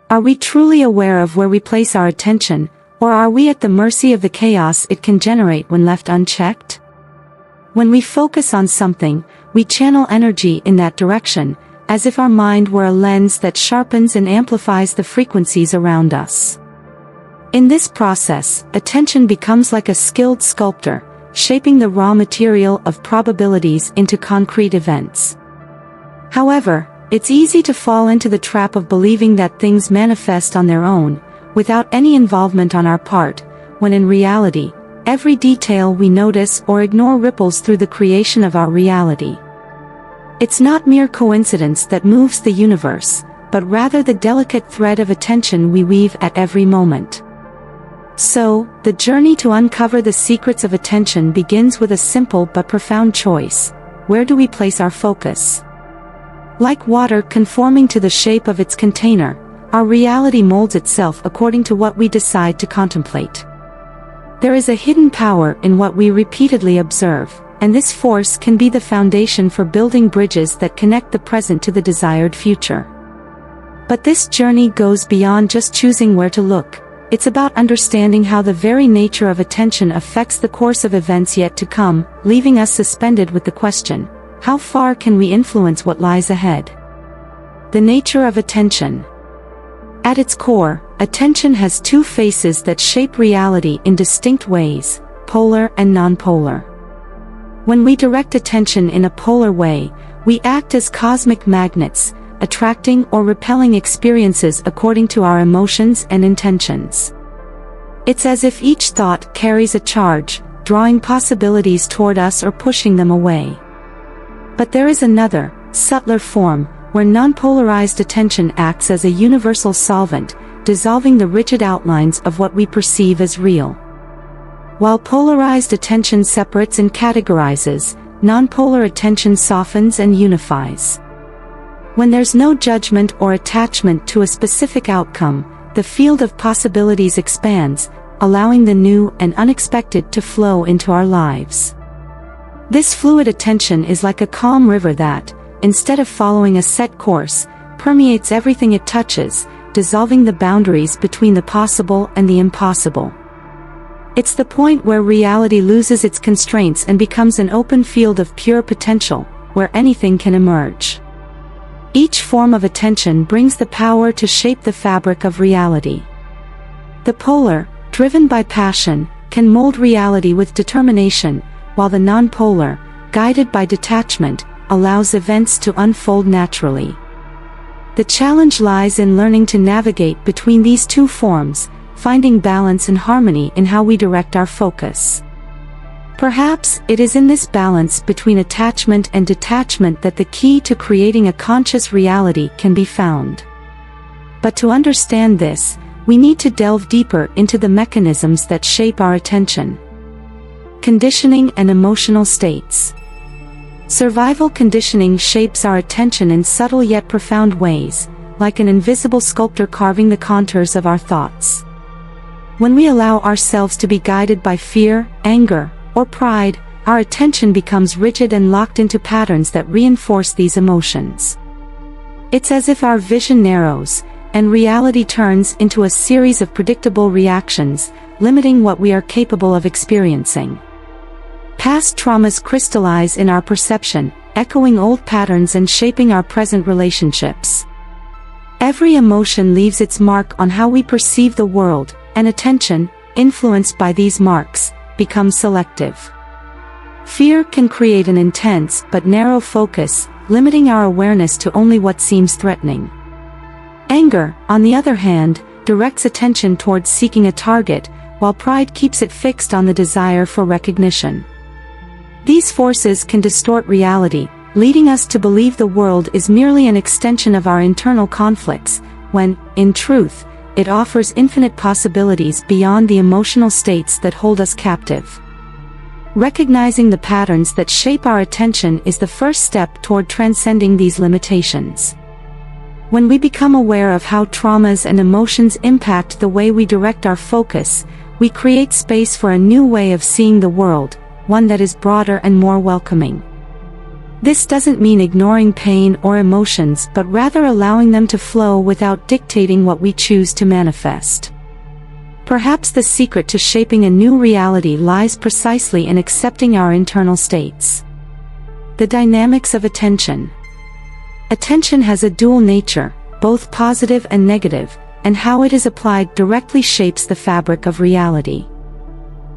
Are we truly aware of where we place our attention, or are we at the mercy of the chaos it can generate when left unchecked? When we focus on something, we channel energy in that direction, as if our mind were a lens that sharpens and amplifies the frequencies around us. In this process, attention becomes like a skilled sculptor, shaping the raw material of probabilities into concrete events. However, it's easy to fall into the trap of believing that things manifest on their own, without any involvement on our part, when in reality, every detail we notice or ignore ripples through the creation of our reality. It's not mere coincidence that moves the universe, but rather the delicate thread of attention we weave at every moment. So, the journey to uncover the secrets of attention begins with a simple but profound choice: where do we place our focus? Like water conforming to the shape of its container, our reality molds itself according to what we decide to contemplate. There is a hidden power in what we repeatedly observe, and this force can be the foundation for building bridges that connect the present to the desired future. But this journey goes beyond just choosing where to look. It's about understanding how the very nature of attention affects the course of events yet to come, leaving us suspended with the question: how far can we influence what lies ahead? The nature of attention. At its core, attention has two faces that shape reality in distinct ways: polar and non-polar. When we direct attention in a polar way, we act as cosmic magnets, attracting or repelling experiences according to our emotions and intentions. It's as if each thought carries a charge, drawing possibilities toward us or pushing them away. But there is another, subtler form, where non-polarized attention acts as a universal solvent, dissolving the rigid outlines of what we perceive as real. While polarized attention separates and categorizes, non-polar attention softens and unifies. When there's no judgment or attachment to a specific outcome, the field of possibilities expands, allowing the new and unexpected to flow into our lives. This fluid attention is like a calm river that, instead of following a set course, permeates everything it touches, dissolving the boundaries between the possible and the impossible. It's the point where reality loses its constraints and becomes an open field of pure potential, where anything can emerge. Each form of attention brings the power to shape the fabric of reality. The polar, driven by passion, can mold reality with determination, while the non-polar, guided by detachment, allows events to unfold naturally. The challenge lies in learning to navigate between these two forms, finding balance and harmony in how we direct our focus. Perhaps it is in this balance between attachment and detachment that the key to creating a conscious reality can be found. But to understand this, we need to delve deeper into the mechanisms that shape our attention. Conditioning and emotional states. Survival conditioning shapes our attention in subtle yet profound ways, like an invisible sculptor carving the contours of our thoughts. When we allow ourselves to be guided by fear, anger, or pride, our attention becomes rigid and locked into patterns that reinforce these emotions. It's as if our vision narrows, and reality turns into a series of predictable reactions, limiting what we are capable of experiencing. Past traumas crystallize in our perception, echoing old patterns and shaping our present relationships. Every emotion leaves its mark on how we perceive the world, and attention, influenced by these marks, becomes selective. Fear can create an intense but narrow focus, limiting our awareness to only what seems threatening. Anger, on the other hand, directs attention towards seeking a target, while pride keeps it fixed on the desire for recognition. These forces can distort reality, leading us to believe the world is merely an extension of our internal conflicts, when, in truth, it offers infinite possibilities beyond the emotional states that hold us captive. Recognizing the patterns that shape our attention is the first step toward transcending these limitations. When we become aware of how traumas and emotions impact the way we direct our focus, we create space for a new way of seeing the world, one that is broader and more welcoming. This doesn't mean ignoring pain or emotions, but rather allowing them to flow without dictating what we choose to manifest. Perhaps the secret to shaping a new reality lies precisely in accepting our internal states. The dynamics of attention. Attention has a dual nature, both positive and negative, and how it is applied directly shapes the fabric of reality.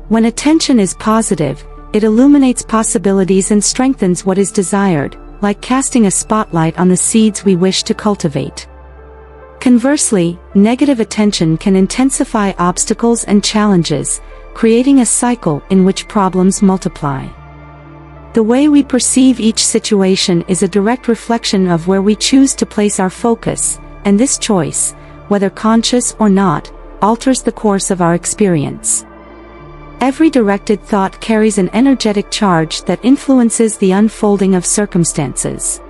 When attention is positive, it illuminates possibilities and strengthens what is desired, like casting a spotlight on the seeds we wish to cultivate. Conversely, negative attention can intensify obstacles and challenges, creating a cycle in which problems multiply. The way we perceive each situation is a direct reflection of where we choose to place our focus, and this choice, whether conscious or not, alters the course of our experience. Every directed thought carries an energetic charge that influences the unfolding of circumstances.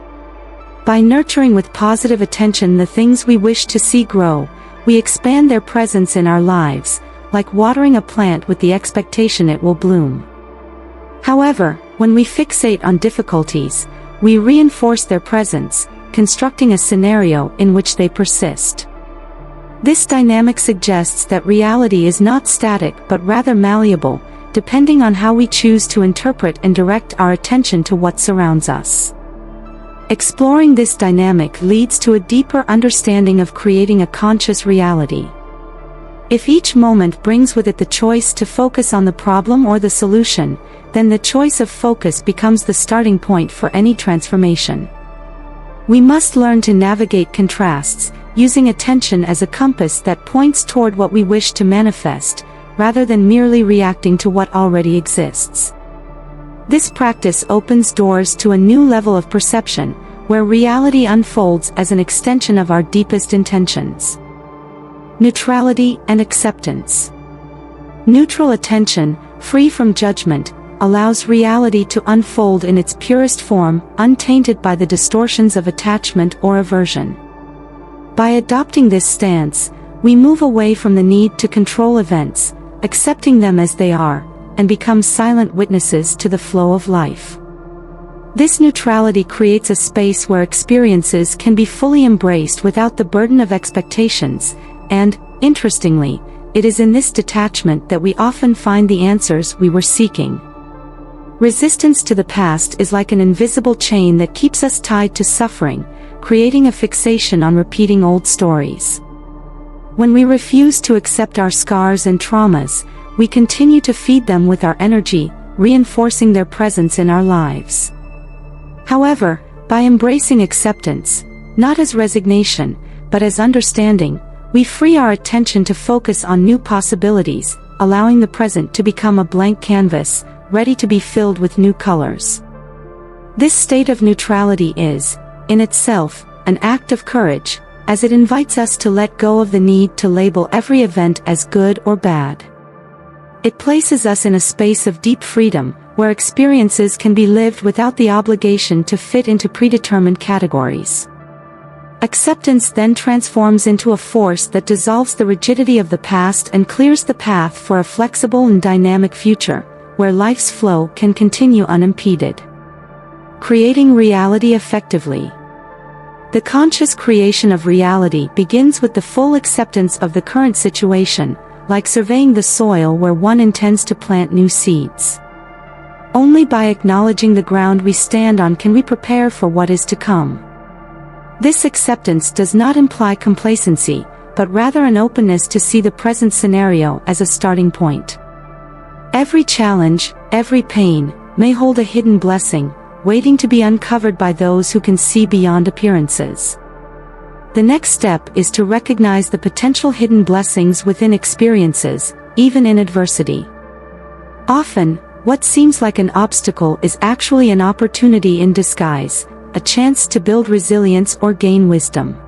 By nurturing with positive attention the things we wish to see grow, we expand their presence in our lives, like watering a plant with the expectation it will bloom. However, when we fixate on difficulties, we reinforce their presence, constructing a scenario in which they persist. This dynamic suggests that reality is not static but rather malleable, depending on how we choose to interpret and direct our attention to what surrounds us. Exploring this dynamic leads to a deeper understanding of creating a conscious reality. If each moment brings with it the choice to focus on the problem or the solution, then the choice of focus becomes the starting point for any transformation. We must learn to navigate contrasts, using attention as a compass that points toward what we wish to manifest, rather than merely reacting to what already exists. This practice opens doors to a new level of perception, where reality unfolds as an extension of our deepest intentions. Neutrality and acceptance. Neutral attention, free from judgment, allows reality to unfold in its purest form, untainted by the distortions of attachment or aversion. By adopting this stance, we move away from the need to control events, accepting them as they are, and become silent witnesses to the flow of life. This neutrality creates a space where experiences can be fully embraced without the burden of expectations, and, interestingly, it is in this detachment that we often find the answers we were seeking. Resistance to the past is like an invisible chain that keeps us tied to suffering, creating a fixation on repeating old stories. When we refuse to accept our scars and traumas, we continue to feed them with our energy, reinforcing their presence in our lives. However, by embracing acceptance, not as resignation, but as understanding, we free our attention to focus on new possibilities, allowing the present to become a blank canvas, ready to be filled with new colors. This state of neutrality is, in itself, an act of courage, as it invites us to let go of the need to label every event as good or bad. It places us in a space of deep freedom, where experiences can be lived without the obligation to fit into predetermined categories. Acceptance then transforms into a force that dissolves the rigidity of the past and clears the path for a flexible and dynamic future, where life's flow can continue unimpeded. Creating reality effectively. The conscious creation of reality begins with the full acceptance of the current situation, like surveying the soil where one intends to plant new seeds. Only by acknowledging the ground we stand on can we prepare for what is to come. This acceptance does not imply complacency, but rather an openness to see the present scenario as a starting point. Every challenge, every pain, may hold a hidden blessing, waiting to be uncovered by those who can see beyond appearances. The next step is to recognize the potential hidden blessings within experiences, even in adversity. Often, what seems like an obstacle is actually an opportunity in disguise, a chance to build resilience or gain wisdom.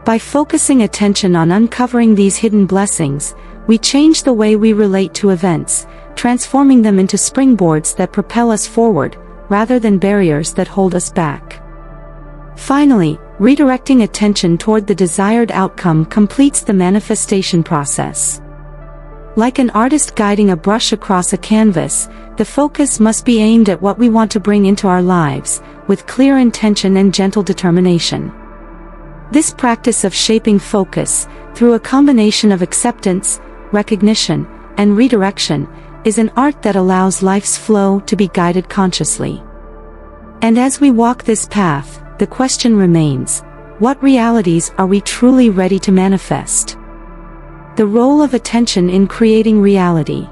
By focusing attention on uncovering these hidden blessings, we change the way we relate to events, transforming them into springboards that propel us forward, rather than barriers that hold us back. Finally, redirecting attention toward the desired outcome completes the manifestation process. Like an artist guiding a brush across a canvas, the focus must be aimed at what we want to bring into our lives, with clear intention and gentle determination. This practice of shaping focus, through a combination of acceptance, recognition, and redirection, is an art that allows life's flow to be guided consciously. And as we walk this path, the question remains, what realities are we truly ready to manifest? The role of attention in creating reality.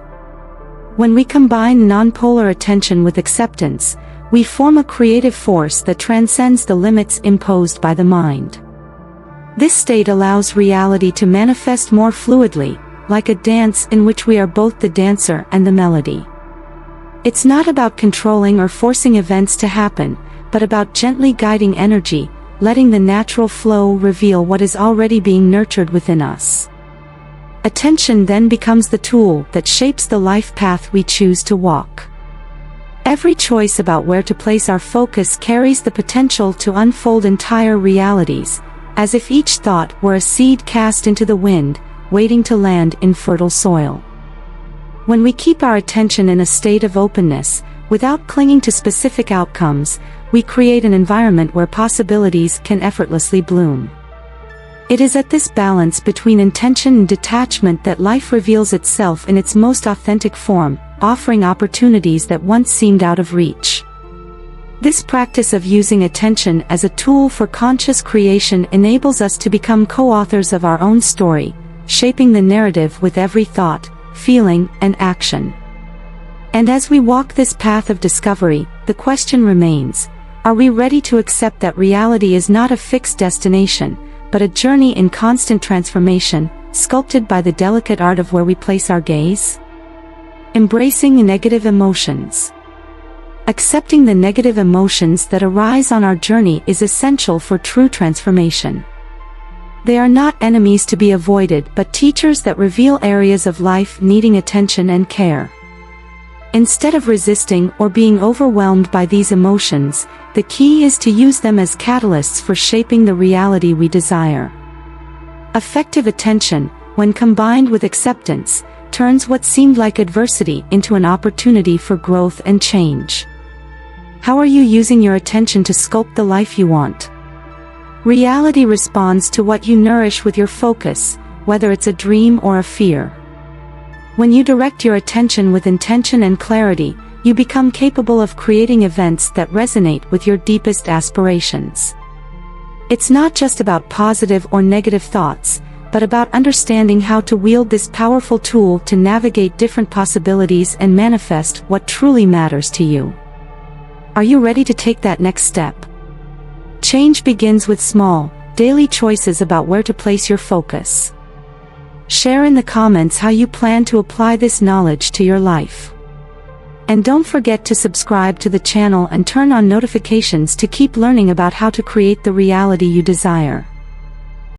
When we combine non-polar attention with acceptance, we form a creative force that transcends the limits imposed by the mind. This state allows reality to manifest more fluidly, like a dance in which we are both the dancer and the melody. It's not about controlling or forcing events to happen, but about gently guiding energy, letting the natural flow reveal what is already being nurtured within us. Attention then becomes the tool that shapes the life path we choose to walk. Every choice about where to place our focus carries the potential to unfold entire realities, as if each thought were a seed cast into the wind, waiting to land in fertile soil. When we keep our attention in a state of openness, without clinging to specific outcomes, we create an environment where possibilities can effortlessly bloom. It is at this balance between intention and detachment that life reveals itself in its most authentic form, offering opportunities that once seemed out of reach. This practice of using attention as a tool for conscious creation enables us to become co-authors of our own story, shaping the narrative with every thought, feeling, and action. And as we walk this path of discovery, the question remains, are we ready to accept that reality is not a fixed destination, but a journey in constant transformation, sculpted by the delicate art of where we place our gaze? Embracing negative emotions. Accepting the negative emotions that arise on our journey is essential for true transformation. They are not enemies to be avoided but teachers that reveal areas of life needing attention and care. Instead of resisting or being overwhelmed by these emotions, the key is to use them as catalysts for shaping the reality we desire. Effective attention, when combined with acceptance, turns what seemed like adversity into an opportunity for growth and change. How are you using your attention to sculpt the life you want? Reality responds to what you nourish with your focus, whether it's a dream or a fear. When you direct your attention with intention and clarity, you become capable of creating events that resonate with your deepest aspirations. It's not just about positive or negative thoughts, but about understanding how to wield this powerful tool to navigate different possibilities and manifest what truly matters to you. Are you ready to take that next step? Change begins with small, daily choices about where to place your focus. Share in the comments how you plan to apply this knowledge to your life. And don't forget to subscribe to the channel and turn on notifications to keep learning about how to create the reality you desire.